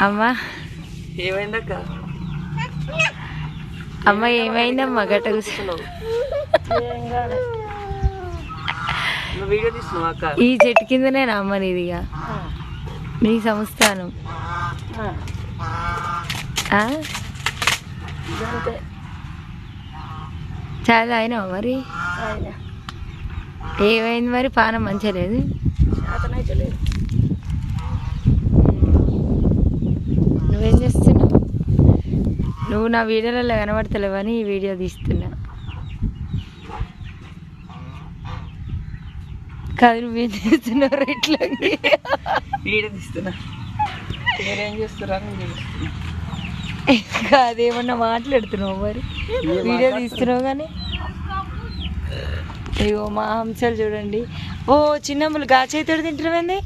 అమ్మా ఏమైందక్క? అమ్మ ఏమైందమ్మా గట్ట కూర్చున్నావు? వీడియో తీస్తున్నావు అక్క? ఈ చెట్టు కిందనే అమ్మ నీదిగా నీ సంస్థానం. చాలా అయినావా మరి? ఏమైంది మరి? పానం మంచిగా లేదు? నువ్వేం చేస్తున్నావు? నువ్వు నా వీడియోలలో కనబడతలేవని ఈ వీడియో తీస్తున్నా. కాదు నువ్వేం చేస్తున్నావు? ఇట్లా వీడియో తీస్తున్నా. మీరేం చేస్తున్నారు? కాదేమన్నా మాట్లాడుతున్నావు మరి? వీడియో తీస్తున్నావు కానీ. అయ్యో మా హంసలు చూడండి. ఓ చిన్నమ్మలు గా చేతుడు తింటున్నావేంది?